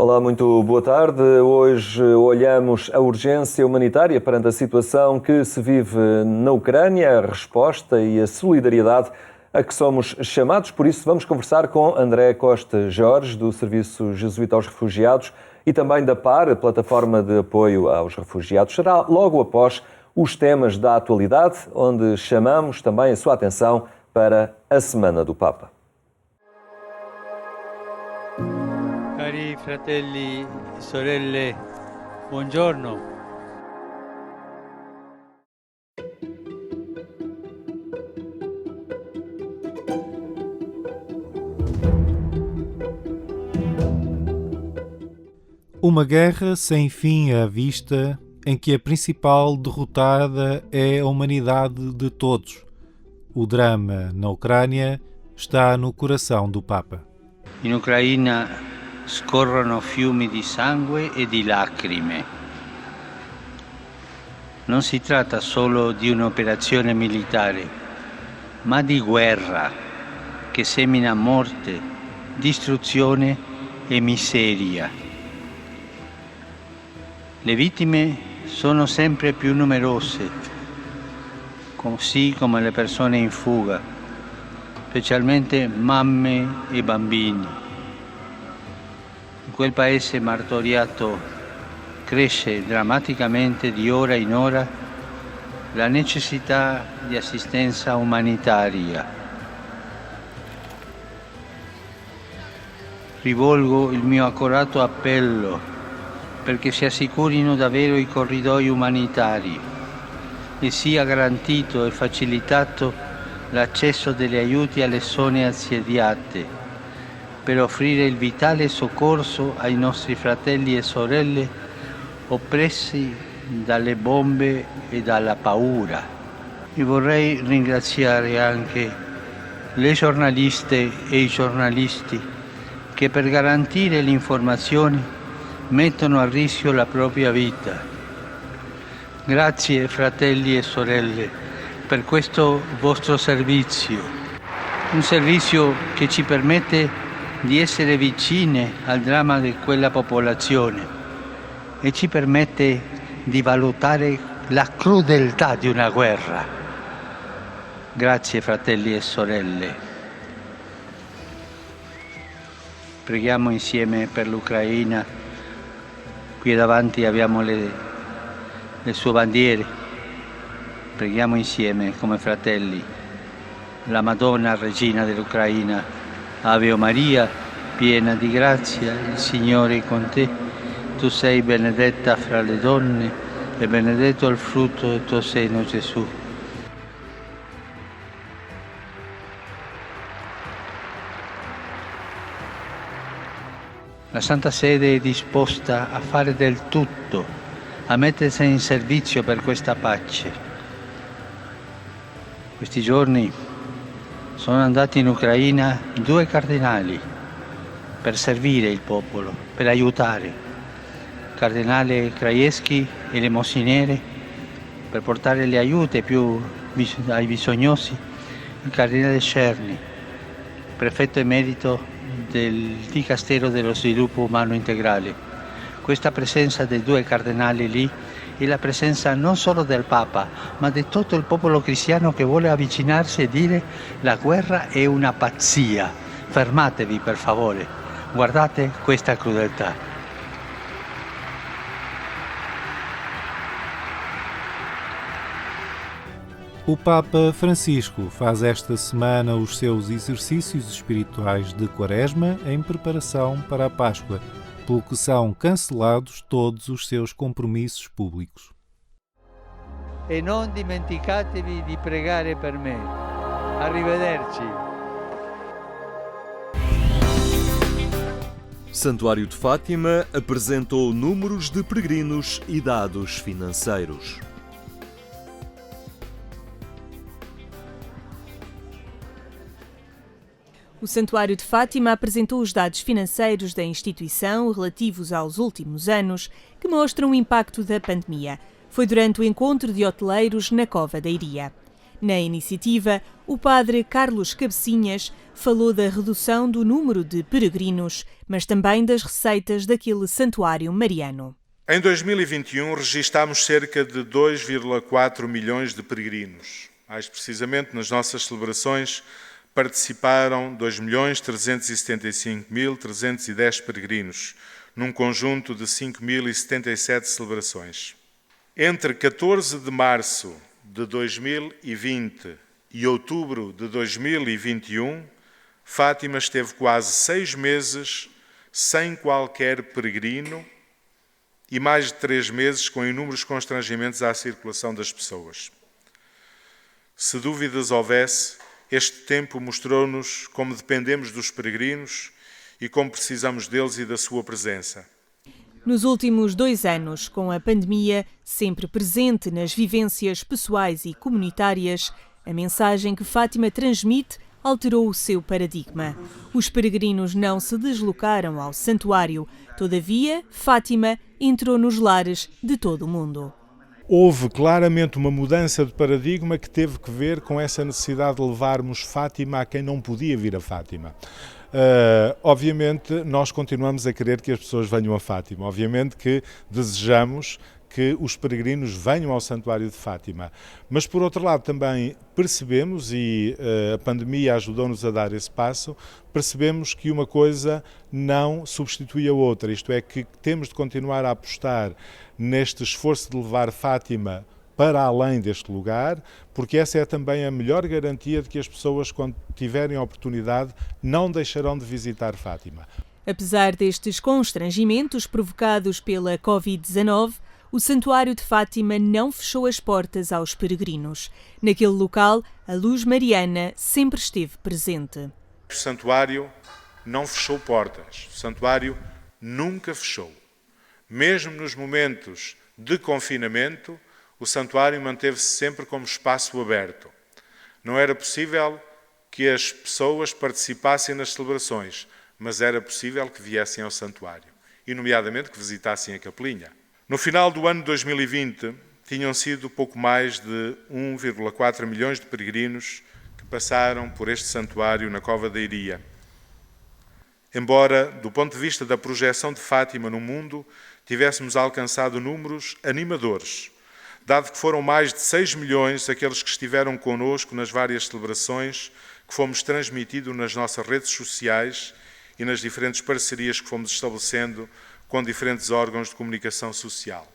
Olá, muito boa tarde. Hoje olhamos a urgência humanitária perante a situação que se vive na Ucrânia, a resposta e a solidariedade a que somos chamados. Por isso, vamos conversar com André Costa Jorge, do Serviço Jesuíta aos Refugiados, e também da PAR, a Plataforma de Apoio aos Refugiados. Será logo após os temas da atualidade, onde chamamos também a sua atenção para a Semana do Papa. Cari fratelli e sorelle, buongiorno. Uma guerra sem fim à vista, em que a principal derrotada é a humanidade de todos. O drama na Ucrânia está no coração do Papa. In Ucraina scorrono fiumi di sangue e di lacrime. Non si tratta solo di un'operazione militare, ma di guerra che semina morte, distruzione e miseria. Le vittime sono sempre più numerose, così come le persone in fuga, specialmente mamme e bambini. In quel paese martoriato cresce drammaticamente di ora in ora la necessità di assistenza umanitaria. Rivolgo il mio accorato appello perché si assicurino davvero i corridoi umanitari e sia garantito e facilitato l'accesso degli aiuti alle zone assediate per offrire il vitale soccorso ai nostri fratelli e sorelle oppressi dalle bombe e dalla paura. E vorrei ringraziare anche le giornaliste e i giornalisti che per garantire l'informazione mettono a rischio la propria vita. Grazie fratelli e sorelle per questo vostro servizio, un servizio che ci permette di essere vicine al dramma di quella popolazione e ci permette di valutare la crudeltà di una guerra. Grazie fratelli e sorelle. Preghiamo insieme per l'Ucraina. Qui davanti abbiamo le sue bandiere. Preghiamo insieme come fratelli. La Madonna Regina dell'Ucraina, Ave Maria, piena di grazia, il Signore è con te. Tu sei benedetta fra le donne e benedetto il frutto del tuo seno, Gesù. La Santa Sede è disposta a fare del tutto, a mettersi in servizio per questa pace. Questi giorni sono andati in Ucraina 2 cardinali per servire il popolo, per aiutare. Il cardinale Krajewski e le Mossinere per portare gli aiuti ai bisognosi. Il cardinale Cerny, prefetto emerito del Dicastero dello Sviluppo Umano Integrale. Questa presenza dei 2 cardinali lì è la presenza non solo del Papa, ma di tutto il popolo cristiano che vuole avvicinarsi e dire: la guerra è una pazzia, fermatevi per favore, guardate questa crudeltà. O Papa Francisco faz esta semana os seus exercícios espirituais de Quaresma em preparação para a Páscoa, pelo que são cancelados todos os seus compromissos públicos. E non dimenticatevi di pregare per me. Arrivederci. Santuário de Fátima apresentou números de peregrinos e dados financeiros. O Santuário de Fátima apresentou os dados financeiros da instituição relativos aos últimos anos, que mostram o impacto da pandemia. Foi durante o encontro de hoteleiros na Cova da Iria. Na iniciativa, o padre Carlos Cabecinhas falou da redução do número de peregrinos, mas também das receitas daquele santuário mariano. Em 2021, registámos cerca de 2,4 milhões de peregrinos. Mais precisamente, nas nossas celebrações, participaram 2.375.310 peregrinos, num conjunto de 5.077 celebrações. Entre 14 de março de 2020 e outubro de 2021, Fátima esteve quase 6 meses sem qualquer peregrino e mais de 3 meses com inúmeros constrangimentos à circulação das pessoas. Se dúvidas houvesse, este tempo mostrou-nos como dependemos dos peregrinos e como precisamos deles e da sua presença. Nos últimos 2 anos, com a pandemia sempre presente nas vivências pessoais e comunitárias, a mensagem que Fátima transmite alterou o seu paradigma. Os peregrinos não se deslocaram ao santuário. Todavia, Fátima entrou nos lares de todo o mundo. Houve claramente uma mudança de paradigma que teve que ver com essa necessidade de levarmos Fátima a quem não podia vir a Fátima. Obviamente, nós continuamos a querer que as pessoas venham a Fátima. Obviamente que desejamos que os peregrinos venham ao Santuário de Fátima. Mas, por outro lado, também percebemos, e a pandemia ajudou-nos a dar esse passo, percebemos que uma coisa não substitui a outra. Isto é, que temos de continuar a apostar neste esforço de levar Fátima para além deste lugar, porque essa é também a melhor garantia de que as pessoas, quando tiverem a oportunidade, não deixarão de visitar Fátima. Apesar destes constrangimentos provocados pela Covid-19, o Santuário de Fátima não fechou as portas aos peregrinos. Naquele local, a luz mariana sempre esteve presente. O santuário não fechou portas. O santuário nunca fechou. Mesmo nos momentos de confinamento, o santuário manteve-se sempre como espaço aberto. Não era possível que as pessoas participassem nas celebrações, mas era possível que viessem ao santuário, e nomeadamente que visitassem a capelinha. No final do ano de 2020, tinham sido pouco mais de 1,4 milhões de peregrinos que passaram por este santuário na Cova da Iria. Embora, do ponto de vista da projeção de Fátima no mundo, tivéssemos alcançado números animadores, dado que foram mais de 6 milhões aqueles que estiveram connosco nas várias celebrações que fomos transmitindo nas nossas redes sociais e nas diferentes parcerias que fomos estabelecendo com diferentes órgãos de comunicação social.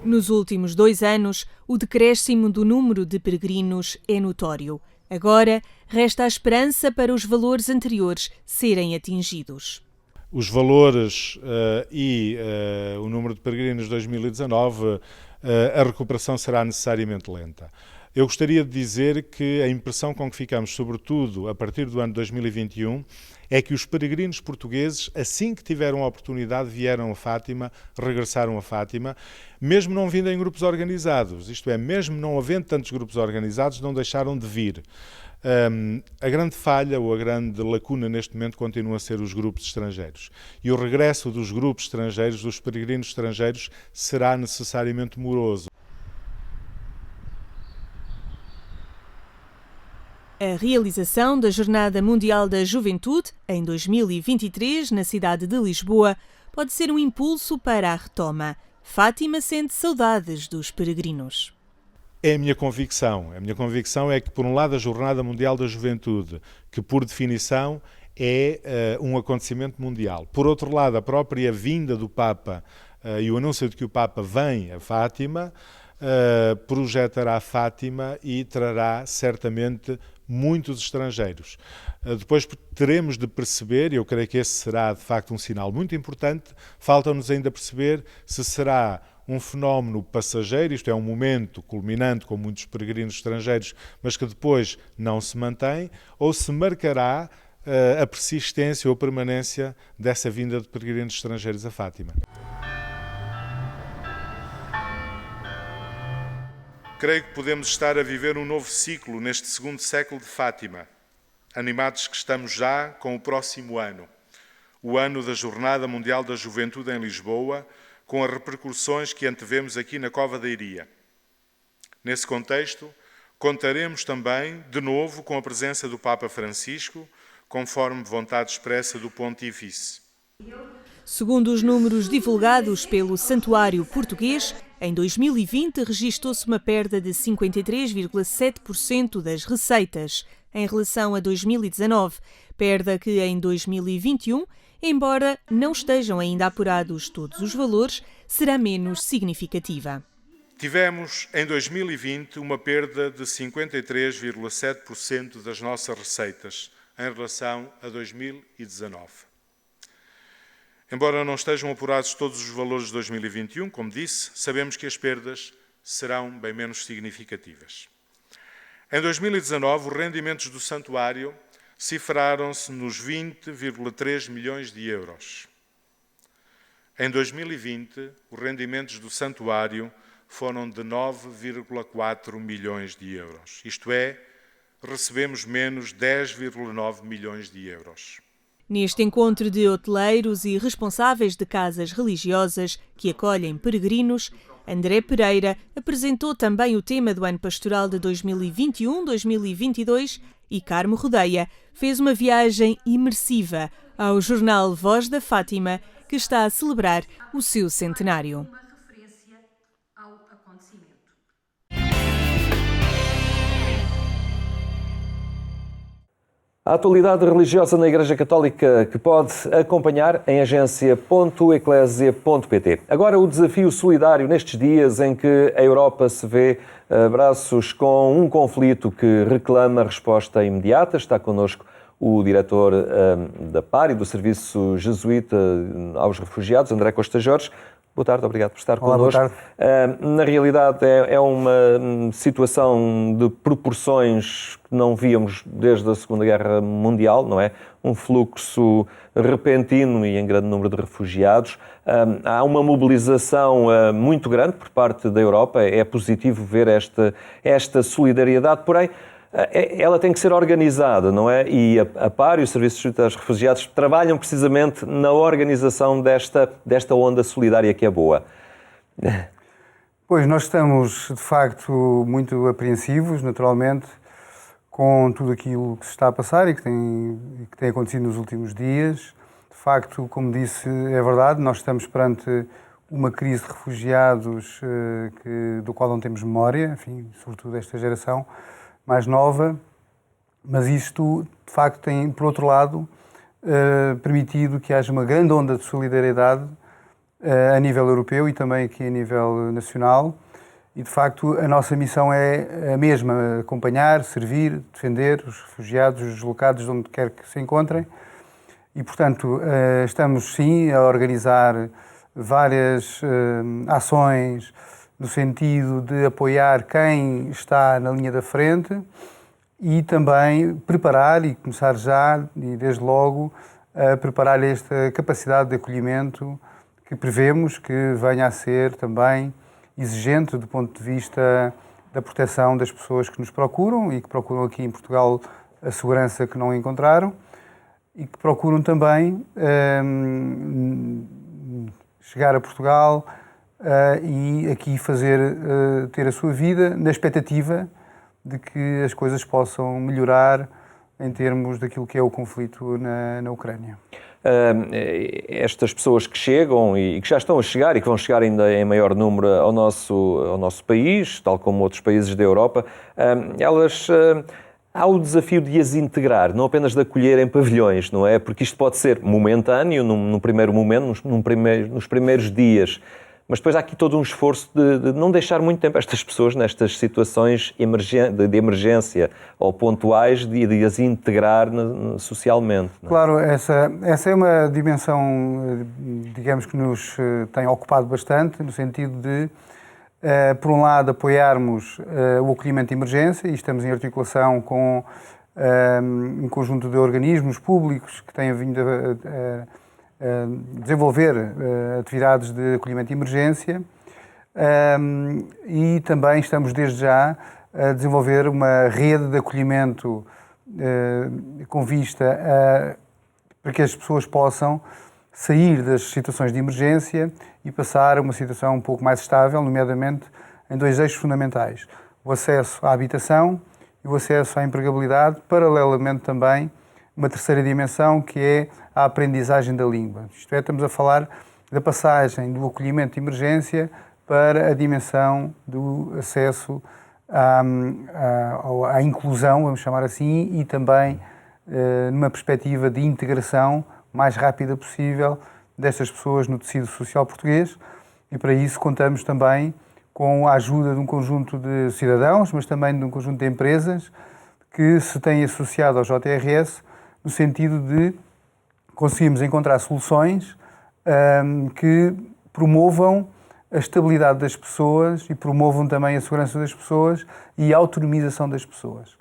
Nos últimos 2 anos, o decréscimo do número de peregrinos é notório. Agora, resta a esperança para os valores anteriores serem atingidos. Os valores e o número de peregrinos de 2019, a recuperação será necessariamente lenta. Eu gostaria de dizer que a impressão com que ficamos, sobretudo a partir do ano de 2021, é que os peregrinos portugueses, assim que tiveram a oportunidade, vieram a Fátima, regressaram a Fátima, mesmo não vindo em grupos organizados, isto é, mesmo não havendo tantos grupos organizados, não deixaram de vir. A grande falha ou a grande lacuna neste momento continua a ser os grupos estrangeiros. E o regresso dos grupos estrangeiros, dos peregrinos estrangeiros, será necessariamente moroso. A realização da Jornada Mundial da Juventude, em 2023, na cidade de Lisboa, pode ser um impulso para a retoma. Fátima sente saudades dos peregrinos. É a minha convicção. A minha convicção é que, por um lado, a Jornada Mundial da Juventude, que por definição é um acontecimento mundial. Por outro lado, a própria vinda do Papa e o anúncio de que o Papa vem a Fátima, projetará Fátima e trará certamente muitos estrangeiros. Depois teremos de perceber, e eu creio que esse será de facto um sinal muito importante, falta-nos ainda perceber se será um fenómeno passageiro, isto é, um momento culminante com muitos peregrinos estrangeiros, mas que depois não se mantém, ou se marcará a persistência ou permanência dessa vinda de peregrinos estrangeiros a Fátima. Creio que podemos estar a viver um novo ciclo neste segundo século de Fátima, animados que estamos já com o próximo ano, o ano da Jornada Mundial da Juventude em Lisboa, com as repercussões que antevemos aqui na Cova da Iria. Nesse contexto, contaremos também, de novo, com a presença do Papa Francisco, conforme vontade expressa do Pontífice. Segundo os números divulgados pelo Santuário Português, em 2020 registou-se uma perda de 53,7% das receitas em relação a 2019, perda que em 2021, embora não estejam ainda apurados todos os valores, será menos significativa. Tivemos, em 2020, uma perda de 53,7% das nossas receitas em relação a 2019. Embora não estejam apurados todos os valores de 2021, como disse, sabemos que as perdas serão bem menos significativas. Em 2019, os rendimentos do santuário cifraram-se nos 20,3 milhões de euros. Em 2020, os rendimentos do santuário foram de 9,4 milhões de euros. Isto é, recebemos menos 10,9 milhões de euros. Neste encontro de hoteleiros e responsáveis de casas religiosas que acolhem peregrinos, André Pereira apresentou também o tema do ano pastoral de 2021-2022 e Carmo Rodeia fez uma viagem imersiva ao jornal Voz da Fátima, que está a celebrar o seu centenário. A atualidade religiosa na Igreja Católica que pode acompanhar em agência.eclesia.pt. Agora o desafio solidário nestes dias em que a Europa se vê a braços com um conflito que reclama resposta imediata. Está connosco o diretor da PARI, do Serviço Jesuíta aos Refugiados, André Costa Jorge. Boa tarde, obrigado por estar connosco. Boa tarde. Na realidade é uma situação de proporções que não víamos desde a Segunda Guerra Mundial, não é? Um fluxo repentino e em grande número de refugiados. Há uma mobilização muito grande por parte da Europa, é positivo ver esta solidariedade, porém ela tem que ser organizada, não é? E a PAR e o Serviço de Ajuda aos Refugiados trabalham precisamente na organização desta onda solidária que é boa. Pois, nós estamos, de facto, muito apreensivos, naturalmente, com tudo aquilo que se está a passar e que tem acontecido nos últimos dias. De facto, como disse, é verdade, nós estamos perante uma crise de refugiados do qual não temos memória, enfim, sobretudo esta geração mais nova, mas isto, de facto, tem, por outro lado, permitido que haja uma grande onda de solidariedade a nível europeu e também aqui a nível nacional. E, de facto, a nossa missão é a mesma: acompanhar, servir, defender os refugiados, os deslocados, onde quer que se encontrem. E, portanto, estamos, sim, a organizar várias ações no sentido de apoiar quem está na linha da frente e também preparar e começar já, e desde logo, a preparar esta capacidade de acolhimento que prevemos que venha a ser também exigente do ponto de vista da proteção das pessoas que nos procuram e que procuram aqui em Portugal a segurança que não encontraram e que procuram também chegar a Portugal e aqui ter a sua vida na expectativa de que as coisas possam melhorar em termos daquilo que é o conflito na Ucrânia. Estas pessoas que chegam e que já estão a chegar e que vão chegar ainda em maior número ao nosso país, tal como outros países da Europa, há o desafio de as integrar, não apenas de acolher em pavilhões, não é? Porque isto pode ser momentâneo, num primeiro momento, nos primeiros dias. Mas depois há aqui todo um esforço de não deixar muito tempo estas pessoas nestas situações de emergência ou pontuais de as integrar socialmente. Não é? Claro, essa é uma dimensão, digamos, que nos tem ocupado bastante, no sentido de, por um lado, apoiarmos o acolhimento de emergência, e estamos em articulação com um conjunto de organismos públicos que têm vindo a desenvolver atividades de acolhimento de emergência e também estamos desde já a desenvolver uma rede de acolhimento com vista para que as pessoas possam sair das situações de emergência e passar a uma situação um pouco mais estável, nomeadamente em dois eixos fundamentais. o acesso à habitação e o acesso à empregabilidade, paralelamente também uma terceira dimensão que é a aprendizagem da língua. Isto é, estamos a falar da passagem do acolhimento de emergência para a dimensão do acesso à inclusão, vamos chamar assim, e também numa perspectiva de integração mais rápida possível destas pessoas no tecido social português, e para isso contamos também com a ajuda de um conjunto de cidadãos, mas também de um conjunto de empresas que se têm associado ao JRS no sentido de conseguirmos encontrar soluções que promovam a estabilidade das pessoas e promovam também a segurança das pessoas e a autonomização das pessoas.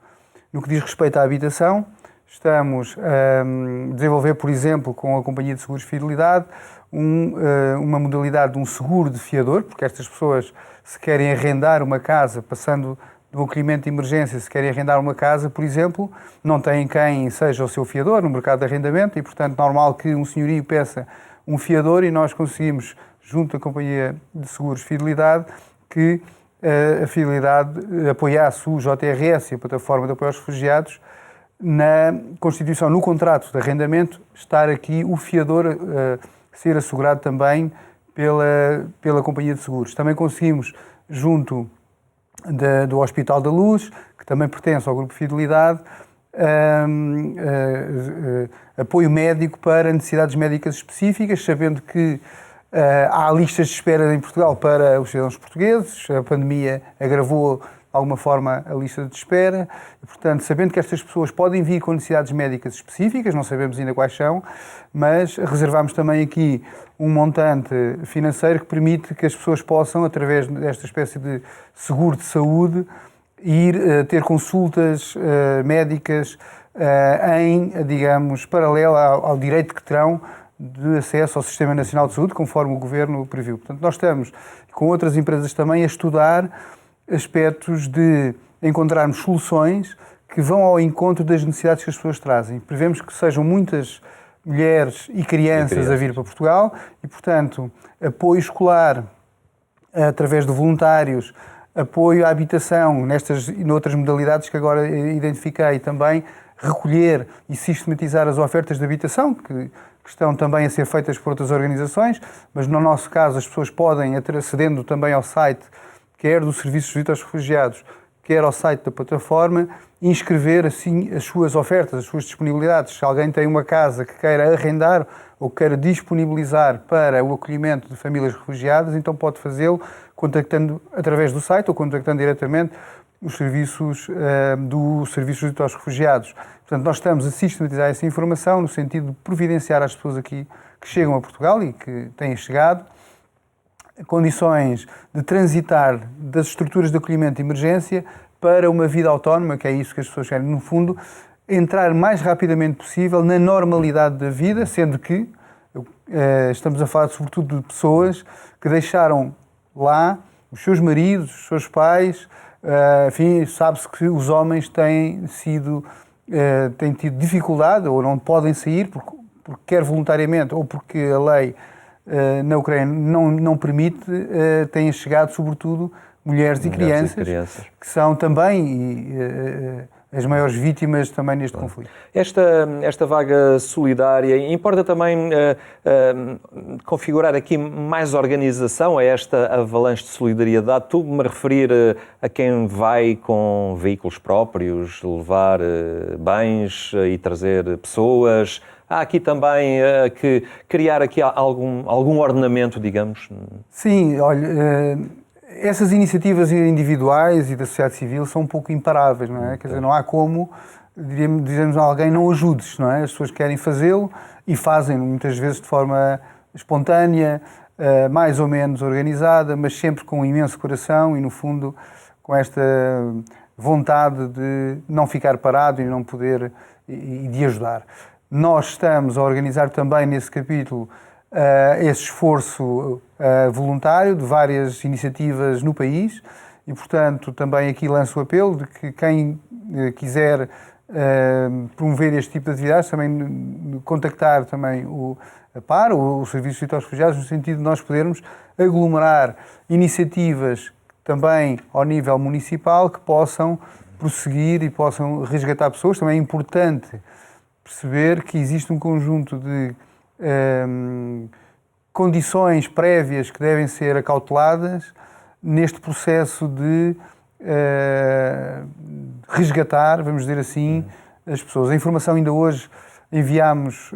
No que diz respeito à habitação, estamos a desenvolver, por exemplo, com a Companhia de Seguros Fidelidade, uma modalidade de um seguro de fiador, porque estas pessoas, se querem arrendar uma casa, passando do acolhimento de emergência, se querem arrendar uma casa, por exemplo, não têm quem seja o seu fiador no mercado de arrendamento e, portanto, normal que um senhorio peça um fiador e nós conseguimos, junto à Companhia de Seguros Fidelidade, que a Fidelidade apoiasse o JRS e a Plataforma de Apoio aos Refugiados na constituição, no contrato de arrendamento, estar aqui o fiador ser assegurado também pela Companhia de Seguros. Também conseguimos, junto do Hospital da Luz, que também pertence ao Grupo Fidelidade, apoio médico para necessidades médicas específicas, sabendo que há listas de espera em Portugal para os cidadãos portugueses, a pandemia agravou de alguma forma a lista de espera, e, portanto, sabendo que estas pessoas podem vir com necessidades médicas específicas, não sabemos ainda quais são, mas reservamos também aqui um montante financeiro que permite que as pessoas possam, através desta espécie de seguro de saúde, ir ter consultas médicas digamos, paralelo ao direito que terão de acesso ao Sistema Nacional de Saúde, conforme o Governo previu. Portanto, nós estamos, com outras empresas também, a estudar aspectos de encontrarmos soluções que vão ao encontro das necessidades que as pessoas trazem. Prevemos que sejam muitas mulheres e crianças a vir para Portugal e, portanto, apoio escolar através de voluntários, apoio à habitação nestas e noutras modalidades que agora identifiquei também, recolher e sistematizar as ofertas de habitação que estão também a ser feitas por outras organizações, mas no nosso caso as pessoas podem, acedendo também ao site, quer do Serviço de Visita aos Refugiados, quer ao site da plataforma, inscrever assim as suas ofertas, as suas disponibilidades. Se alguém tem uma casa que queira arrendar ou queira disponibilizar para o acolhimento de famílias refugiadas, então pode fazê-lo contactando através do site ou contactando diretamente os serviços do Serviço de Visita aos Refugiados. Portanto, nós estamos a sistematizar essa informação no sentido de providenciar às pessoas aqui que chegam a Portugal e que têm chegado condições de transitar das estruturas de acolhimento de emergência para uma vida autónoma, que é isso que as pessoas querem, no fundo, entrar mais rapidamente possível na normalidade da vida, sendo que estamos a falar sobretudo de pessoas que deixaram lá os seus maridos, os seus pais, enfim, sabe-se que os homens têm tido dificuldade ou não podem sair porque quer voluntariamente ou porque a lei na Ucrânia não permite, têm chegado sobretudo mulheres e crianças que são também as maiores vítimas também neste conflito. Esta vaga solidária, importa também configurar aqui mais organização a esta avalanche de solidariedade? Estou-me a referir a quem vai com veículos próprios, levar bens e trazer pessoas. Há aqui também que criar aqui algum ordenamento, digamos? Sim, olha, essas iniciativas individuais e da sociedade civil são um pouco imparáveis, não é? Quer dizer, não há como, dizemos a alguém, não ajudes, não é? As pessoas querem fazê-lo e fazem muitas vezes de forma espontânea, mais ou menos organizada, mas sempre com um imenso coração e, no fundo, com esta vontade de não ficar parado e não poder e de ajudar. Nós estamos a organizar também nesse capítulo esse esforço voluntário de várias iniciativas no país e, portanto, também aqui lanço o apelo de que quem quiser promover este tipo de atividades também contactar também o Serviço de Visita aos Refugiados, no sentido de nós podermos aglomerar iniciativas também ao nível municipal, que possam prosseguir e possam resgatar pessoas. Também é importante perceber que existe um conjunto de condições prévias que devem ser acauteladas neste processo de resgatar, vamos dizer assim, as pessoas. A informação ainda hoje enviámos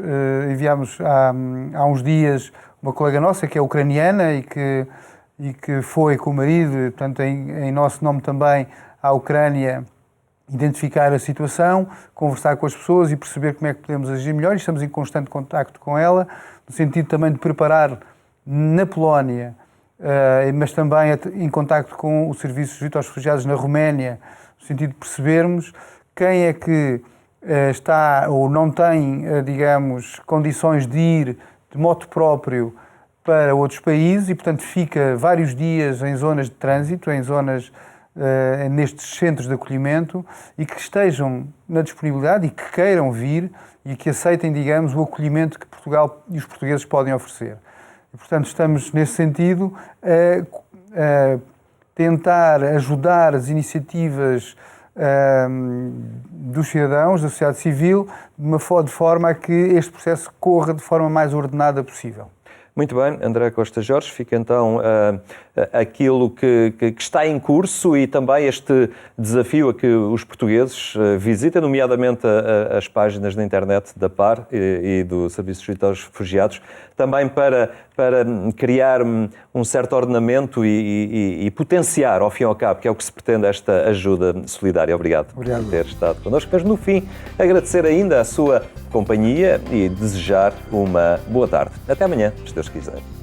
há uns dias uma colega nossa que é ucraniana e que foi com o marido, portanto em nosso nome também, à Ucrânia, identificar a situação, conversar com as pessoas e perceber como é que podemos agir melhor. E estamos em constante contacto com ela, no sentido também de preparar na Polónia, mas também em contacto com o Serviço de Ajuda aos Refugiados na Roménia, no sentido de percebermos quem é que está ou não tem, digamos, condições de ir de moto próprio para outros países e, portanto, fica vários dias em zonas de trânsito, em zonas nestes centros de acolhimento e que estejam na disponibilidade e que queiram vir e que aceitem, digamos, o acolhimento que Portugal e os portugueses podem oferecer. E, portanto, estamos, nesse sentido, a tentar ajudar as iniciativas dos cidadãos, da sociedade civil, de forma a que este processo corra de forma mais ordenada possível. Muito bem, André Costa Jorge, fica então aquilo que está em curso e também este desafio a que os portugueses visitem, nomeadamente as páginas na internet da PAR e do Serviço de Ajuda aos Refugiados, também para criar um certo ordenamento e potenciar, ao fim e ao cabo, que é o que se pretende esta ajuda solidária. Obrigado por ter estado connosco. Mas, no fim, agradecer ainda a sua companhia e desejar uma boa tarde. Até amanhã, se Deus quiser.